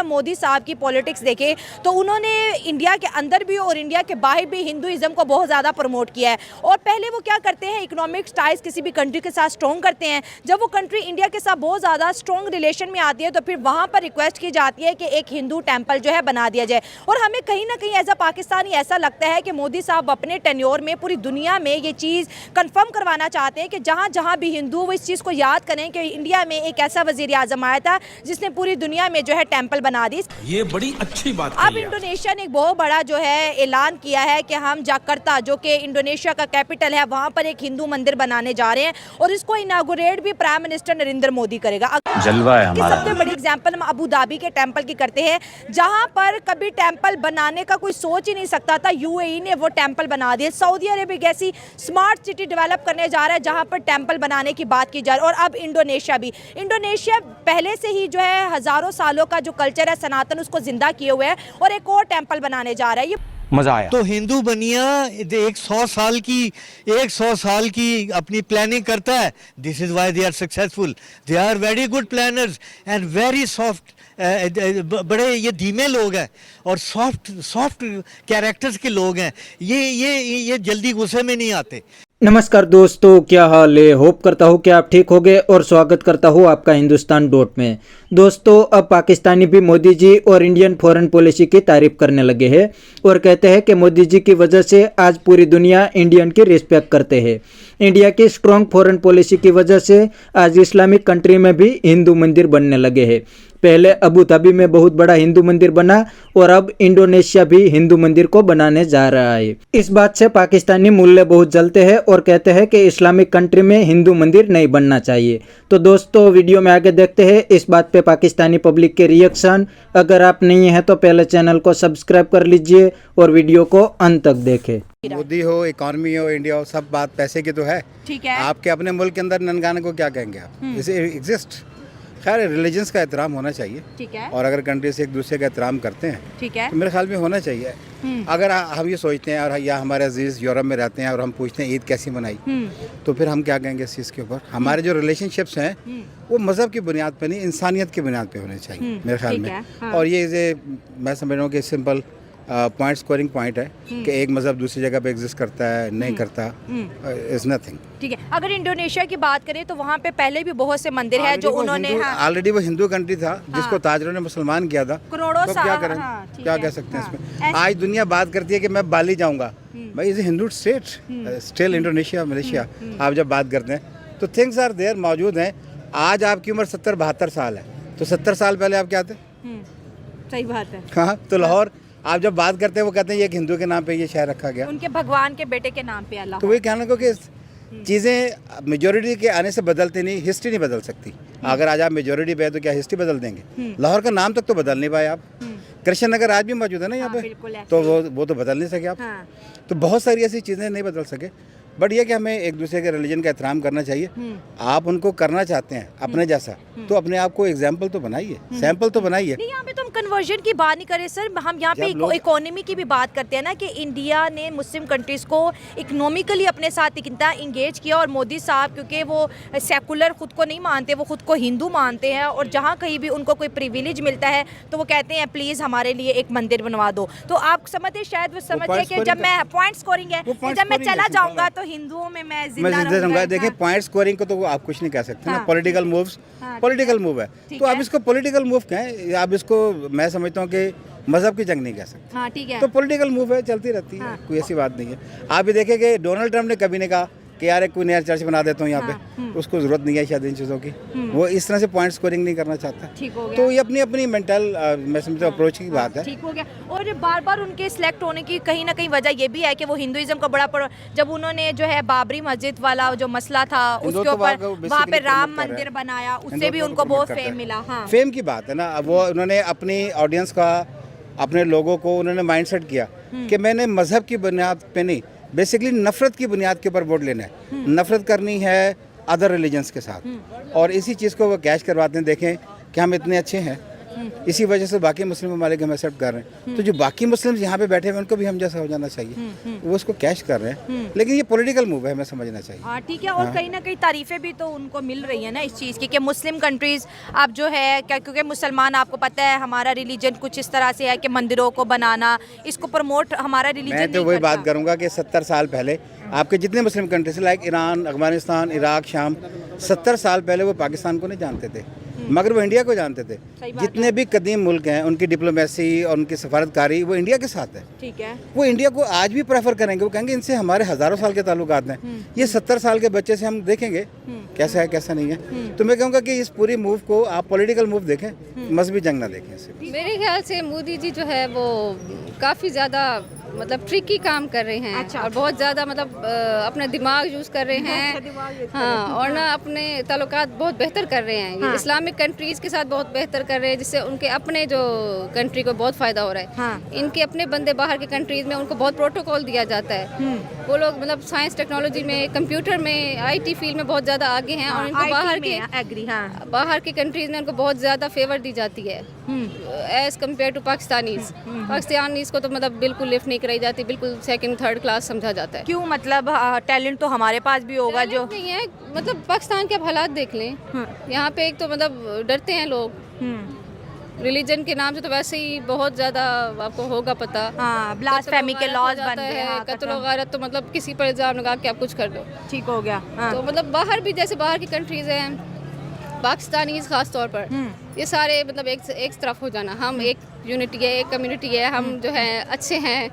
हम मोदी साहब की पॉलिटिक्स देखें तो उन्होंने इंडिया के अंदर भी और इंडिया के बाहर भी हिंदुइज्म को बहुत ज़्यादा प्रमोट किया है। और पहले वो क्या करते हैं, इकोनॉमिक टाइज किसी भी कंट्री के साथ स्ट्रॉन्ग करते हैं। जब वो कंट्री इंडिया के साथ बहुत ज़्यादा स्ट्रॉन्ग रिलेशन में आती है तो फिर वहाँ पर रिक्वेस्ट की जाती है कि एक हिंदू टेम्पल जो है बना दिया जाए। और हमें कहीं ना कहीं एज अ पाकिस्तानी ऐसा लगता है कि मोदी साहब अपने टेन्योर में पूरी दुनिया में ये चीज़ कन्फर्म करवाना चाहते हैं कि जहाँ जहाँ भी हिंदू वो इस चीज़ को याद करें कि इंडिया में एक ऐसा वज़ीर आज़म आया था जिसने पूरी दुनिया में जो है टेम्पल बना दी। ये बड़ी अच्छी बात अब इंडोनेशिया ने एक बहुत बड़ा जो है ऐलान किया है कि हम जकार्ता जो कि इंडोनेशिया का कैपिटल है वहाँ पर एक हिंदू मंदिर बनाने जा रहे हैं और इसको इनागुरेट भी प्राइम मिनिस्टर नरेंद्र मोदी करेगा। जलवा है हमारा। सबसे बड़ी एग्जांपल हम अबू धाबी के टेम्पल की करते हैं, जहां पर कभी टेम्पल बनाने का कोई सोच ही नहीं सकता था, यूएई ने वो टेम्पल बना दिए। सऊदी अरेबिया ऐसी स्मार्ट सिटी डेवलप करने जा रहा है जहां पर टेम्पल बनाने की बात की जा रही है। और अब इंडोनेशिया भी, इंडोनेशिया पहले से ही जो है हजारों सालों का जो कल्चर है सनातन उसको जिंदा किए हुए है और एक और टेम्पल बनाने जा रहा है। ये मजा आया। तो हिंदू बनिया 100 साल की अपनी प्लानिंग करता है। This is why they are successful. They are very good planners and very soft. बड़े ये धीमे लोग हैं और सॉफ्ट कैरेक्टर्स के लोग हैं। ये जल्दी गुस्से में नहीं आते। नमस्कार दोस्तों, क्या हाल है। होप करता हूँ कि आप ठीक होंगे और स्वागत करता हूँ आपका हिंदुस्तान डॉट में। दोस्तों, अब पाकिस्तानी भी मोदी जी और इंडियन फॉरेन पॉलिसी की तारीफ करने लगे हैं और कहते हैं कि मोदी जी की वजह से आज पूरी दुनिया इंडियन की रिस्पेक्ट करते हैं। इंडिया की स्ट्रॉन्ग फॉरेन पॉलिसी की वजह से आज इस्लामिक कंट्री में भी हिंदू मंदिर बनने लगे हैं। पहले अबू धाबी में बहुत बड़ा हिंदू मंदिर बना और अब इंडोनेशिया भी हिंदू मंदिर को बनाने जा रहा है। इस बात से पाकिस्तानी मूल्य बहुत जलते हैं और कहते हैं कि इस्लामिक कंट्री में हिंदू मंदिर नहीं बनना चाहिए। तो दोस्तों, वीडियो में आगे देखते हैं इस बात पे पाकिस्तानी पब्लिक के रिएक्शन। अगर आप नहीं हैं तो पहले चैनल को सब्सक्राइब कर लीजिए और वीडियो को अंत तक देखें। मोदी हो, इकॉनमी हो, इंडिया हो, सब बात पैसे की तो है। ठीक है, आपके अपने मुल्क के अंदर ननकाने को क्या कहेंगे आप? इसे एग्जिस्ट। खैर, रिलीजन्स का एहतराम होना चाहिए। ठीक है, और अगर कंट्रीज एक दूसरे का एहतराम करते हैं ठीक है, तो मेरे ख्याल में होना चाहिए। अगर हम ये सोचते हैं और या हमारे अजीज यूरोप में रहते हैं और हम पूछते हैं ईद कैसी मनाई, तो फिर हम क्या कहेंगे इस चीज़ के ऊपर? हमारे जो रिलेशनशिप्स हैं वो मज़हब की बुनियाद पर नहीं, इंसानियत की बुनियाद पर होने चाहिए मेरे ख्याल में। हाँ। और ये मैं समझ रहा हूँ कि सिंपल पॉइंट स्कोरिंग पॉइंट है कि एक मज़हब दूसरी जगह पे एग्जिस्ट करता है नहीं करता, इज नथिंग। ठीक है। अगर इंडोनेशिया की बात करें तो वहाँ पे पहले भी बहुत से मंदिर है जो उन्होंने ऑलरेडी वो हिंदू कंट्री था जिसको ताजरों ने मुसलमान किया था। करोड़ों तो साल क्या करें, क्या कह सकते हैं इसमें? आज दुनिया बात करती है कि मैं बाली जाऊंगा, भाई is Hindu state still Indonesia Malaysia. आप जब बात करते हैं तो थिंग्स आर देयर, मौजूद हैं। आज आपकी उम्र 70-72 साल है, तो 70 साल पहले आप क्या थे? सही बात है। हाँ, तो लाहौर आप जब बात करते हैं वो कहते हैं ये एक हिंदू के नाम पे ये शहर रखा गया, उनके भगवान के बेटे के नाम पे अल्लाह। तो वही कहने को कि चीज़ें मेजोरिटी के आने से बदलती नहीं, हिस्ट्री नहीं बदल सकती। अगर आज आप मेजोरिटी पे है तो क्या हिस्ट्री बदल देंगे? लाहौर का नाम तक तो बदल नहीं पाए आप। कृष्ण नगर आज भी मौजूद है ना यहाँ पे, तो वो तो बदल नहीं सके आप। तो बहुत सारी ऐसी चीज़ें नहीं बदल सके। बट ये कि हमें एक दूसरे के रिलीजन का एहतराम करना चाहिए। आप उनको करना चाहते हैं अपने जैसा, तो अपने आप को एग्जाम्पल तो बनाइए, सैंपल तो बनाइए। नहीं, यहाँ पे तो हम कन्वर्जन की बात नहीं करें सर, हम यहाँ पे इकोनॉमी की भी बात करते हैं ना कि इंडिया ने मुस्लिम कंट्रीज को इकोनॉमिकली अपने साथ कितना इंगेज किया। और मोदी साहब क्योंकि वो सेकुलर खुद को नहीं मानते, वो खुद को हिंदू मानते हैं और जहाँ कहीं भी उनको कोई प्रिविलेज मिलता है तो वो कहते हैं प्लीज़ हमारे लिए एक मंदिर बनवा दो। तो आप समझते शायद वो समझते कि जब मैं पॉइंट स्कोरिंग है, जब मैं चला जाऊँगा तो हिंदुओं में मैं जिंदा रहूंगा। देखिए, पॉइंट स्कोरिंग को तो आप कुछ नहीं कह सकते ना। पॉलिटिकल मूव्स पॉलिटिकल मूव है, तो आप इसको पॉलिटिकल मूव कहें, आप इसको मैं समझता हूँ कि मजहब की जंग नहीं कह सकते। हाँ, ठीक है। तो पॉलिटिकल मूव है, चलती रहती है, कोई ऐसी बात नहीं है। आप भी देखें कि डोनाल्ड ट्रंप ने कभी नहीं कहा कि यार कोई नया चर्च बना देता हूँ यहाँ पे, उसको जरूरत नहीं है शायद इन चीज़ों की। वो इस तरह से पॉइंट स्कोरिंग नहीं करना चाहता। ठीक हो गया। तो ये अपनी अपनी मेंटल मैं समझता हूँ अप्रोच की बात है। ठीक हो गया। और बार बार उनके सिलेक्ट होने की कहीं ना कहीं वजह ये भी है कि वो हिंदुइज्म का बड़ा जब उन्होंने जो है बाबरी मस्जिद वाला जो मसला था उसके ऊपर वहाँ पे राम मंदिर बनाया, उससे भी उनको बहुत फेम मिला। हाँ, फेम की बात है ना। वो उन्होंने अपनी ऑडियंस का, अपने लोगों को उन्होंने माइंडसेट किया कि मैंने मजहब की बुनियाद पे नहीं, बेसिकली नफरत की बुनियाद के ऊपर वोट लेना है, नफरत करनी है अदर रिलीजन्स के साथ। और इसी चीज़ को वो कैश करवाते हैं। देखें कि हम इतने अच्छे हैं इसी वजह से बाकी मुस्लिम ममालिक हम एक्सेप्ट कर रहे हैं। तो जो बाकी मुस्लिम यहाँ पे बैठे हुए उनको भी हम जैसा हो जाना चाहिए, वो उसको कैश कर रहे हैं। लेकिन ये पॉलिटिकल मूव है, हमें समझना चाहिए। हाँ ठीक है, और कहीं ना कहीं तारीफें भी तो उनको मिल रही है ना इस चीज़ की कि मुस्लिम कंट्रीज़ अब जो है क्योंकि मुसलमान, आपको पता है हमारा रिलीजन कुछ इस तरह से है कि मंदिरों को बनाना, इसको प्रमोट हमारा रिलीजन मैं तो वही बात करूंगा कि 70 साल पहले आपके जितने Muslim countries like Iran, Afghanistan, Iraq, शाम, 70 साल पहले वो पाकिस्तान को नहीं जानते थे, मगर वो इंडिया को जानते थे। जितने भी कदीम मुल्क हैं उनकी डिप्लोमेसी और उनकी सफारतकारी वो इंडिया के साथ है। ठीक है, वो इंडिया को आज भी प्रेफर करेंगे, वो कहेंगे इनसे हमारे हज़ारों साल के ताल्लुकात हैं। ये 70 साल के बच्चे से हम देखेंगे कैसा है कैसा नहीं है। तो मैं कहूँगा कि इस पूरी मूव को आप पॉलिटिकल मूव देखें, मजहबी जंग ना देखें इसे। मेरे ख्याल से मोदी जी जो है वो काफ़ी ज़्यादा मतलब ट्रिकी काम कर रहे हैं। अच्छा। और बहुत ज़्यादा मतलब अपना दिमाग यूज़ कर रहे हैं। हाँ, और ना अपने ताल्लुकात बहुत बेहतर कर रहे हैं। ये इस्लामिक कंट्रीज़ के साथ बहुत बेहतर कर रहे हैं, जिससे उनके अपने जो कंट्री को बहुत फ़ायदा हो रहा है। हाँ। इनके अपने बंदे बाहर के कंट्रीज़ में उनको बहुत प्रोटोकॉल दिया जाता है। वो लोग मतलब साइंस टेक्नोलॉजी में, कंप्यूटर में, IT फील्ड में बहुत ज़्यादा आगे हैं। और इनको बाहर के एग्री, हाँ, बाहर के कंट्रीज़ में उनको बहुत ज़्यादा फेवर दी जाती है as compare to Pakistanis. Pakistanis को तो मतलब बिल्कुल लिफ्ट नहीं कराई जाती, बिल्कुल सेकंड थर्ड क्लास समझा जाता है। क्यों? मतलब टैलेंट तो हमारे पास भी होगा जो नहीं है, मतलब पाकिस्तान के आप हालात देख लें। यहाँ पे एक तो मतलब डरते हैं लोग रिलीजन के नाम से, तो वैसे ही बहुत ज़्यादा आपको होगा पता। हाँ, ब्लास्फेमी के लॉज बन गए है, हैं, कत्ल वगैरह, तो मतलब किसी पर इल्ज़ाम लगा के आप कुछ कर दो, ठीक हो गया। हाँ। तो मतलब बाहर भी जैसे बाहर की कंट्रीज़ हैं, पाकिस्तानीज़ ख़ास तौर पर, ये सारे मतलब एक तरफ हो जाना। हम एक यूनिटी है, एक कम्युनिटी है, हम जो है अच्छे हैं,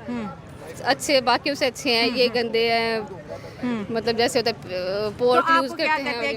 अच्छे बाकियों से अच्छे हैं, ये गंदे हैं। मतलब जैसे होता है पोर्क तो यूज़ आपको क्या करते कहते हैं हैं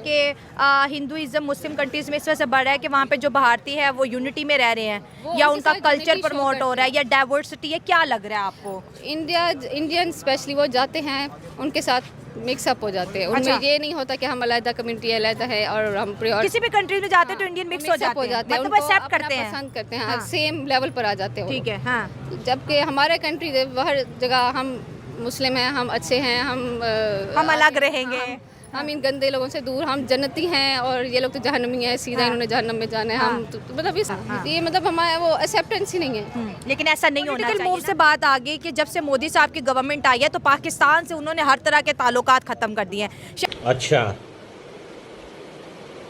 कि हिंदुइज्म मुस्लिम कंट्रीज में इस वजह से बढ़ रहा है कि वहाँ पे जो भारतीय है वो यूनिटी में रह रहे हैं, वो या उनके उनका साथ कल्चर unity show प्रमोट हो करते रहा है, या डाइवर्सिटी है, क्या लग रहा है आपको? इंडियन स्पेशली वो जाते हैं, उनके साथ मिक्सअप हो जाते हैं। उनमें अच्छा। ये नहीं होता कि हम अलग कम्युनिटी अलग है और हम किसी भी कंट्रीज में जाते हैं तो इंडियन मिक्स हो जाते हैं, मतलब उनको एक्सेप्ट अपना करते हैं, पसंद करते हैं, हाँ। सेम लेवल पर आ जाते हैं वो ठीक है। हाँ, लोग। जबकि हमारे कंट्री हर जगह हम मुस्लिम हैं, हम अच्छे हैं, हम अलग रहेंगे, हम इन गंदे लोगों से दूर, हम जन्नती हैं, और ये लोग तो जहन्नमी हैं, सीधा इन्होंने जहन्नम में जाना है। हम तो मतलब ये मतलब हमारा वो एक्सेप्टेंस ही नहीं है। लेकिन ऐसा नहीं होना चाहिए। मूव से बात आ गई कि जब से मोदी साहब की गवर्नमेंट आई है तो पाकिस्तान से उन्होंने हर तरह के ताल्लुकात खत्म कर दिए हैं। अच्छा,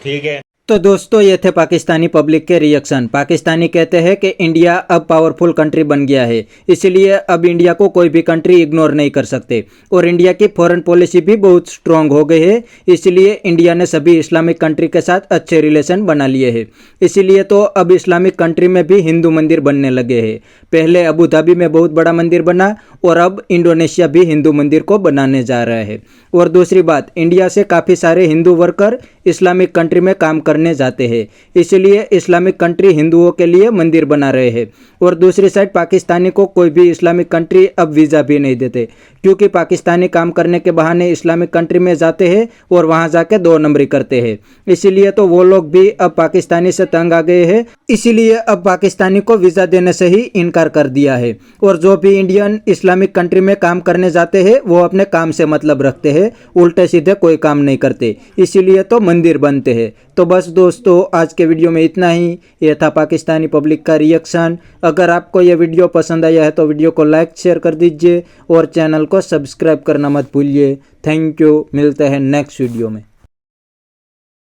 ठीक है। तो दोस्तों ये थे पाकिस्तानी पब्लिक के रिएक्शन। पाकिस्तानी कहते हैं कि इंडिया अब पावरफुल कंट्री बन गया है, इसलिए अब इंडिया को कोई भी कंट्री इग्नोर नहीं कर सकते, और इंडिया की फॉरेन पॉलिसी भी बहुत स्ट्रांग हो गई है, इसलिए इंडिया ने सभी इस्लामिक कंट्री के साथ अच्छे रिलेशन बना लिए हैं। इसीलिए तो अब इस्लामिक कंट्री में भी हिंदू मंदिर बनने लगे हैं। पहले अबू धाबी में बहुत बड़ा मंदिर बना, और अब इंडोनेशिया भी हिंदू मंदिर को बनाने जा रहा है। और दूसरी बात, इंडिया से काफ़ी सारे हिंदू वर्कर इस्लामिक कंट्री में काम करने जाते हैं, इसलिए इस्लामिक कंट्री हिंदुओं के लिए मंदिर बना रहे हैं। और दूसरी साइड पाकिस्तानी को कोई भी इस्लामिक कंट्री अब वीज़ा भी नहीं देते, क्योंकि पाकिस्तानी काम करने के बहाने इस्लामिक कंट्री में जाते हैं और वहाँ जाके 2 नंबरी करते हैं। इसीलिए तो वो लोग भी अब पाकिस्तानी से तंग आ गए हैं, इसीलिए अब पाकिस्तानी को वीज़ा देने से ही इनकार कर दिया है। और जो भी इंडियन इस्लामिक कंट्री में काम करने जाते हैं वो अपने काम से मतलब रखते हैं, उल्टे सीधे कोई काम नहीं करते, इसीलिए तो मंदिर बनते हैं। तो बस दोस्तों आज के वीडियो में इतना ही। ये था पाकिस्तानी पब्लिक का रिएक्शन। अगर आपको ये वीडियो पसंद आया है तो वीडियो को लाइक शेयर कर दीजिए और चैनल को सब्सक्राइब करना मत भूलिए। थैंक यू, मिलते हैं नेक्स्ट वीडियो में।